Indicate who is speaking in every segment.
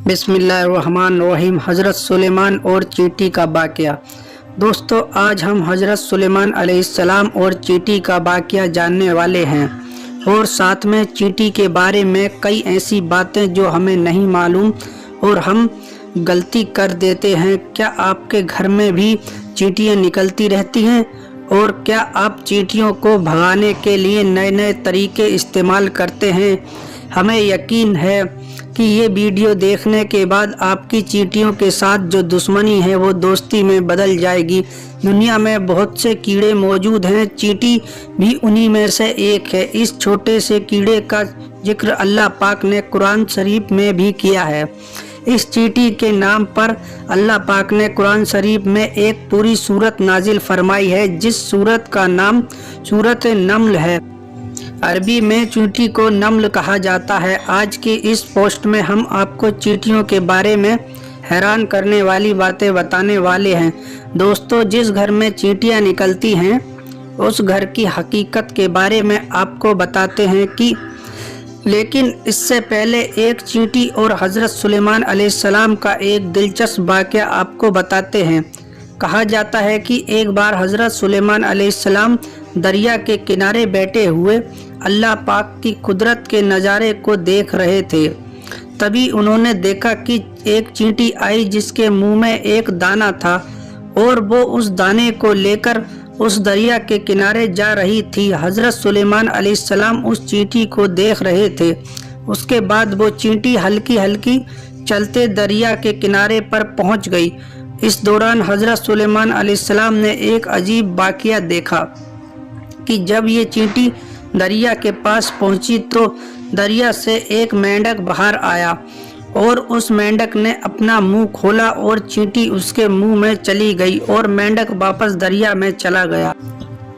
Speaker 1: बिस्मिल्लाहिर्रहमानिर्रहीम। हज़रत सुलेमान और चींटी का वाक़या। दोस्तों, आज हम हज़रत सुलेमान अलैहिस्सलाम और चींटी का वाक़या जानने वाले हैं और साथ में चींटी के बारे में कई ऐसी बातें जो हमें नहीं मालूम और हम गलती कर देते हैं। क्या आपके घर में भी चींटियाँ निकलती रहती हैं? और क्या आप चींटियों को भगाने के लिए नए नए तरीके इस्तेमाल करते हैं? हमें यकीन है कि ये वीडियो देखने के बाद आपकी चींटियों के साथ जो दुश्मनी है वो दोस्ती में बदल जाएगी। दुनिया में बहुत से कीड़े मौजूद हैं, चींटी भी उन्हीं में से एक है। इस छोटे से कीड़े का जिक्र अल्लाह पाक ने कुरान शरीफ में भी किया है। इस चींटी के नाम पर अल्लाह पाक ने कुरान शरीफ में एक पूरी सूरत नाजिल फरमाई है, जिस सूरत का नाम सूरत नम्ल है। अरबी में चींटी को नम्ल कहा जाता है। आज की इस पोस्ट में हम आपको चींटियों के बारे में हैरान करने वाली बातें बताने वाले हैं। दोस्तों, जिस घर में चींटियां निकलती हैं उस घर की हकीकत के बारे में आपको बताते हैं कि लेकिन इससे पहले एक चींटी और हज़रत सुलेमान अलैहिस्सलाम का एक दिलचस्प वाक़या आपको बताते हैं। कहा जाता है कि एक बार हज़रत सुलेमान अलैहिस्सलाम दरिया के किनारे बैठे हुए अल्लाह पाक की कुदरत के नज़ारे को देख रहे थे। तभी उन्होंने देखा कि एक चींटी आई जिसके मुंह में एक दाना था और वो उस दाने को लेकर उस दरिया के किनारे जा रही थी। हज़रत सुलेमान अलैहिस्सलाम उस चींटी को देख रहे थे। उसके बाद वो चींटी हल्की हल्की चलते दरिया के किनारे पर पहुंच गई। इस दौरान हज़रत सुलेमान अलैहिस्सलाम ने एक अजीब वाक़या देखा कि जब ये चींटी दरिया के पास पहुंची तो दरिया से एक मेंढक बाहर आया और उस मेंढक ने अपना मुंह खोला और चींटी उसके मुंह में चली गई और मेंढक वापस दरिया में चला गया।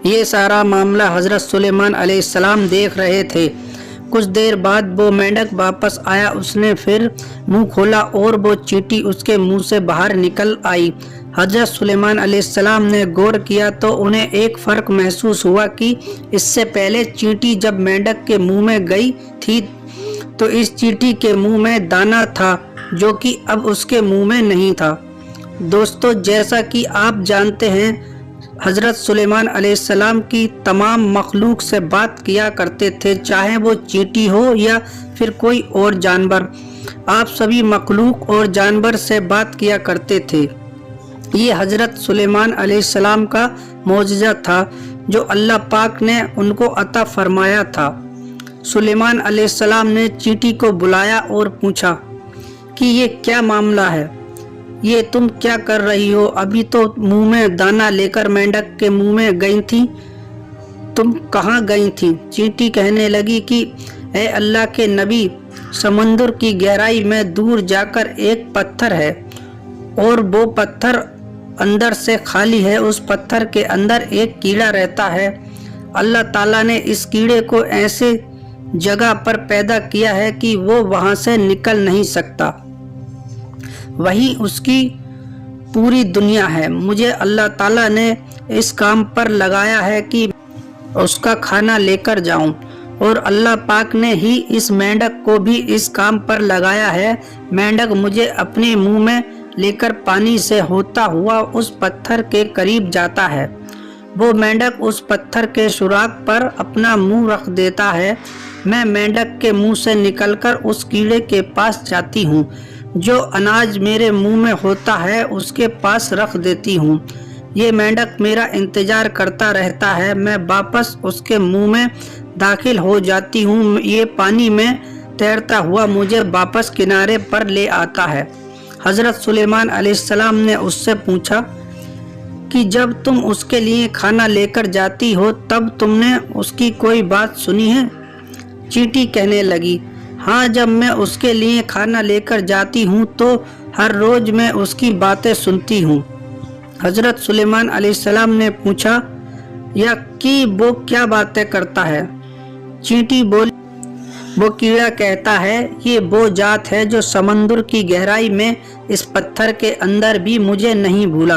Speaker 1: ये सारा मामला हज़रत सुलेमान अलैहिस्सलाम देख रहे थे। कुछ देर बाद वो मेंढक वापस आया, उसने फिर मुंह खोला और वो चींटी उसके मुंह से बाहर निकल आई। हज़रत सुलेमान अलैहिस्सलाम ने गौर किया तो उन्हें एक फ़र्क महसूस हुआ कि इससे पहले चींटी जब मेंढक के मुंह में गई थी तो इस चींटी के मुंह में दाना था जो कि अब उसके मुंह में नहीं था। दोस्तों, जैसा कि आप जानते हैं, हज़रत सुलेमान अलैहिस्सलाम की तमाम मखलूक से बात किया करते थे, चाहे वो चींटी हो या फिर कोई और जानवर। आप सभी मखलूक और जानवर से बात किया करते थे। ये हज़रत सुलेमान अलैहिस्सलाम का मौजज़ा था जो अल्लाह पाक ने उनको अता फरमाया था। सुलेमान अलैहिस्सलाम ने चींटी को बुलाया और पूछा कि ये क्या मामला है, ये तुम क्या कर रही हो? अभी तो मुंह में दाना लेकर मेंढक के मुंह में गई थी, तुम कहाँ गई थी? चींटी कहने लगी कि ए अल्लाह के नबी, समुद्र की गहराई में दूर जाकर एक पत्थर है और वो पत्थर अंदर से खाली है। उस पत्थर के अंदर एक कीड़ा रहता है। अल्लाह ताला ने इस कीड़े को ऐसे जगह पर पैदा किया है कि वो वहाँ से निकल नहीं सकता, वही उसकी पूरी दुनिया है। मुझे अल्लाह ताला ने इस काम पर लगाया है कि उसका खाना लेकर जाऊं और अल्लाह पाक ने ही इस मेंढक को भी इस काम पर लगाया है। मेंढक मुझे अपने मुंह में लेकर पानी से होता हुआ उस पत्थर के करीब जाता है। वो मेंढक उस पत्थर के सुराख पर अपना मुंह रख देता है। मैं मेंढक के मुंह से निकलकर उस कीड़े के पास जाती हूँ, जो अनाज मेरे मुंह में होता है उसके पास रख देती हूँ। ये मेंढक मेरा इंतज़ार करता रहता है। मैं वापस उसके मुंह में दाखिल हो जाती हूँ। ये पानी में तैरता हुआ मुझे वापस किनारे पर ले आता है। हज़रत सुलेमान अलैहिस्सलाम ने उससे पूछा कि जब तुम उसके लिए खाना लेकर जाती हो तब तुमने उसकी कोई बात सुनी है? चींटी कहने लगी, हाँ, जब मैं उसके लिए खाना लेकर जाती हूँ तो हर रोज़ मैं उसकी बातें सुनती हूँ। हज़रत सुलेमान अलैहिस्सलाम ने पूछा या कि वो क्या बातें करता है? चींटी बोली, वो कीड़ा कहता है, ये वो जात है जो समंदर की गहराई में इस पत्थर के अंदर भी मुझे नहीं भूला।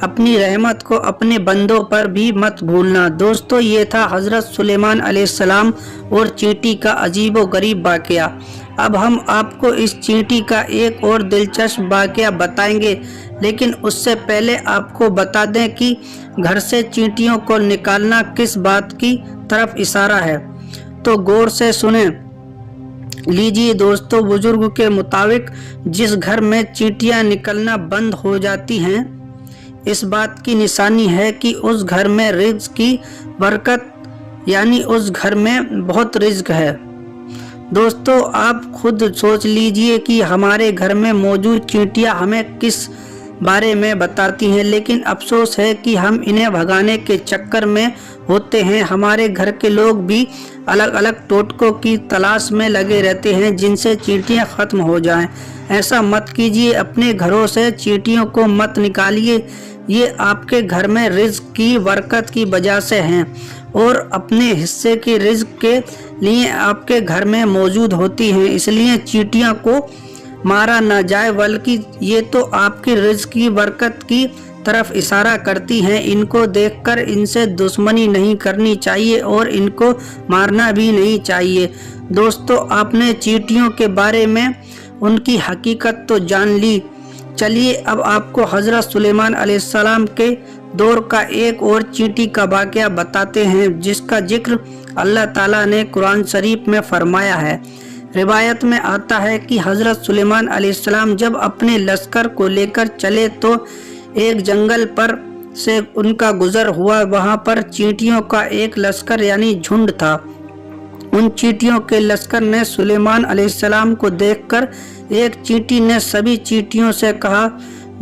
Speaker 1: अपनी रहमत को अपने बंदों पर भी मत भूलना। दोस्तों, ये था हज़रत सुलेमान अलैहिस्सलाम और चींटी का अजीब व गरीब वाक़या। اب हम आपको इस चींटी का एक और दिलचस्प वाकया बताएंगे, लेकिन उससे पहले आपको बता दें कि घर से चींटियों को निकालना किस बात की तरफ इशारा है, तो गौर से सुने लीजिए दोस्तों। बुजुर्ग के मुताबिक जिस घर में चींटियां निकलना बंद हो जाती हैं, इस बात की निशानी है कि उस घर में रिज्क की बरकत, यानी उस घर में बहुत रिज्क है। दोस्तों आप खुद सोच लीजिए कि हमारे घर में मौजूद चींटियां हमें किस बारे में बताती हैं, लेकिन अफसोस है कि हम इन्हें भगाने के चक्कर में होते हैं। हमारे घर के लोग भी अलग अलग टोटकों की तलाश में लगे रहते हैं जिनसे चींटियां खत्म हो जाएं। ऐसा मत कीजिए, अपने घरों से चींटियों को मत निकालिए, ये आपके घर में रिज्क की बरकत की वजह से हैं और अपने हिस्से के रिज्क के लिए आपके घर में मौजूद होती हैं। इसलिए चींटियों को मारा ना जाए, बल्कि ये तो आपकी रिज्क की बरकत की तरफ इशारा करती हैं। इनको देखकर इनसे दुश्मनी नहीं करनी चाहिए और इनको मारना भी नहीं चाहिए। दोस्तों आपने चींटियों के बारे में उनकी हकीकत तो जान ली, चलिए अब आपको हजरत सुलेमान अलैहिस्सलाम के दौर का एक और चींटी का वाकया बताते हैं, जिसका जिक्र अल्लाह ताला ने कुरान शरीफ में फरमाया है। रिवायत में आता है कि हजरत सुलेमान अलैहिस्सलाम जब अपने लश्कर को लेकर चले तो एक जंगल पर से उनका गुजर हुआ। वहां पर चींटियों का एक लश्कर यानी झुंड था। उन चींटियों के लश्कर ने सुलेमान अलैहिस्सलाम को देखकर एक चींटी ने सभी चींटियों से कहा,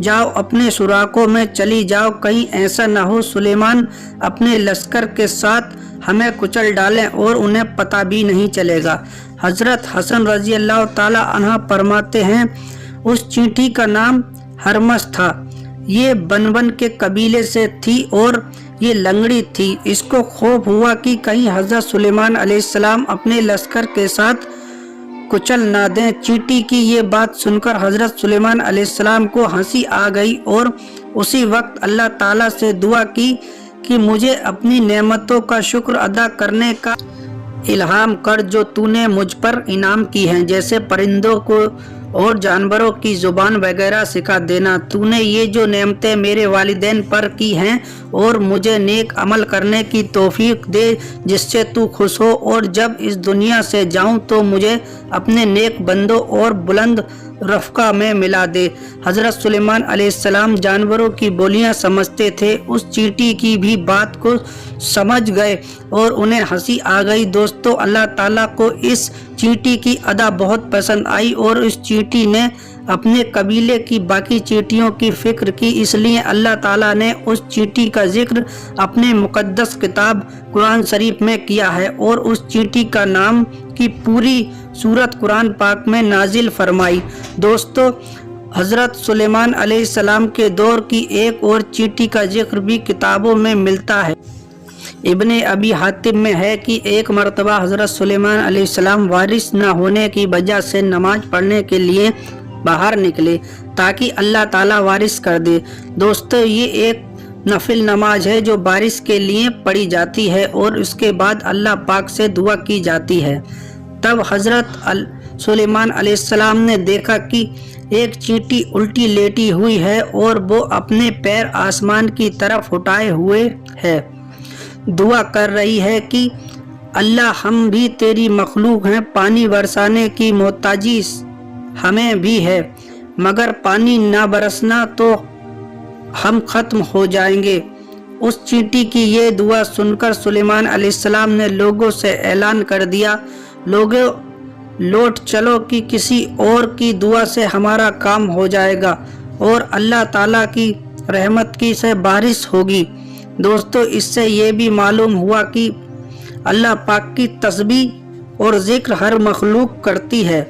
Speaker 1: जाओ अपने सुराखों में चली जाओ, कहीं ऐसा न हो सुलेमान अपने लश्कर के साथ हमें कुचल डालें और उन्हें पता भी नहीं चलेगा। हजरत हसन रजी अल्लाह ताला अन्हा फरमाते हैं, उस चींटी का नाम हरमस था। ये बनबन के कबीले से थी और ये लंगड़ी थी। इसको खौफ हुआ कि कहीं हजरत सुलेमान अलैहिस्सलाम अपने लश्कर के साथ कुचल ना दें। चींटी की ये बात सुनकर हजरत सुलेमान अलैहिस्सलाम को हंसी आ गई और उसी वक्त अल्लाह ताला से दुआ की कि मुझे अपनी नेमतों का शुक्र अदा करने का इल्हाम कर जो तूने मुझ पर इनाम की हैं, जैसे परिंदों को और जानवरों की जुबान वगैरह सिखा देना। तूने ये जो नेमतें मेरे वालिदैन पर की हैं और मुझे नेक अमल करने की तौफीक दे जिससे तू खुश हो, और जब इस दुनिया से जाऊं तो मुझे अपने नेक बंदों और बुलंद रफ़्का में मिला दे। हजरत सुलेमान अलैहिस्सलाम जानवरों की बोलियां समझते थे, उस चींटी की भी बात को समझ गए और उन्हें हंसी आ गई। दोस्तों अल्लाह ताला को इस चींटी की अदा बहुत पसंद आई और इस चींटी ने अपने कबीले की बाकी चींटियों की फिक्र की, इसलिए अल्लाह ताला ने उस चींटी का जिक्र अपने मुकद्दस किताब कुरान शरीफ में किया है और उस चींटी का नाम की पूरी सूरत कुरान पाक में नाजिल फरमाई। दोस्तों हजरत सुलेमान अलैहिस्सलाम के दौर की एक और चींटी का जिक्र भी किताबों में मिलता है। इब्ने अबी हातिम में है कि एक मरतबा हजरत सुलेमान अलैहिस्सलाम वारिस न होने की वजह से नमाज पढ़ने के लिए बाहर निकले ताकि अल्लाह ताला वारिस कर दे। दोस्तों ये एक नफिल नमाज है जो बारिश के लिए पढ़ी जाती है और उसके बाद अल्लाह पाक से दुआ की जाती है। तब हजरत सुलेमान अलैहिस्सलाम ने देखा कि एक चींटी उल्टी लेटी हुई है और वो अपने पैर आसमान की तरफ उठाए हुए है, दुआ कर रही है कि अल्लाह हम भी तेरी मखलूक हैं, पानी बरसाने की मोहताजी हमें भी है, मगर पानी ना बरसना तो हम खत्म हो जाएंगे। उस चींटी की ये दुआ सुनकर सुलेमान अलैहिस्सलाम ने लोगों से ऐलान कर दिया, लोगों लौट चलो कि किसी और की दुआ से हमारा काम हो जाएगा और अल्लाह ताला की रहमत की से बारिश होगी। दोस्तों इससे ये भी मालूम हुआ कि अल्लाह पाक की तस्बीह और जिक्र हर मखलूक करती है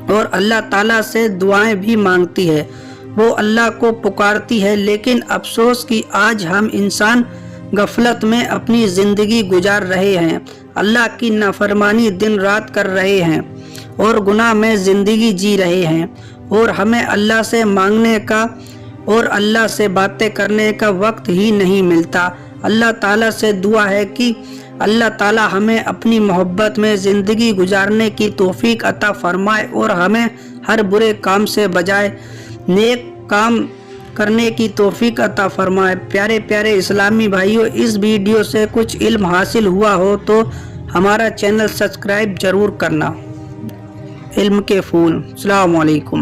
Speaker 1: और अल्लाह ताला से दुआएं भी मांगती है, वो अल्लाह को पुकारती है। लेकिन अफसोस कि आज हम इंसान गफलत में अपनी ज़िंदगी गुजार रहे हैं, अल्लाह की नाफरमानी दिन रात कर रहे हैं और गुनाह में ज़िंदगी जी रहे हैं और हमें अल्लाह से मांगने का और अल्लाह से बातें करने का वक्त ही नहीं मिलता। अल्लाह ताला से दुआ है कि اللہ تعالی ہمیں اپنی محبت میں زندگی گزارنے کی توفیق عطا فرمائے اور ہمیں ہر برے کام سے بجائے نیک کام کرنے کی توفیق عطا فرمائے۔ پیارے پیارے اسلامی بھائیوں، اس ویڈیو سے کچھ علم حاصل ہوا ہو تو ہمارا چینل سبسکرائب ضرور کرنا۔ علم کے پھول۔ السلام علیکم۔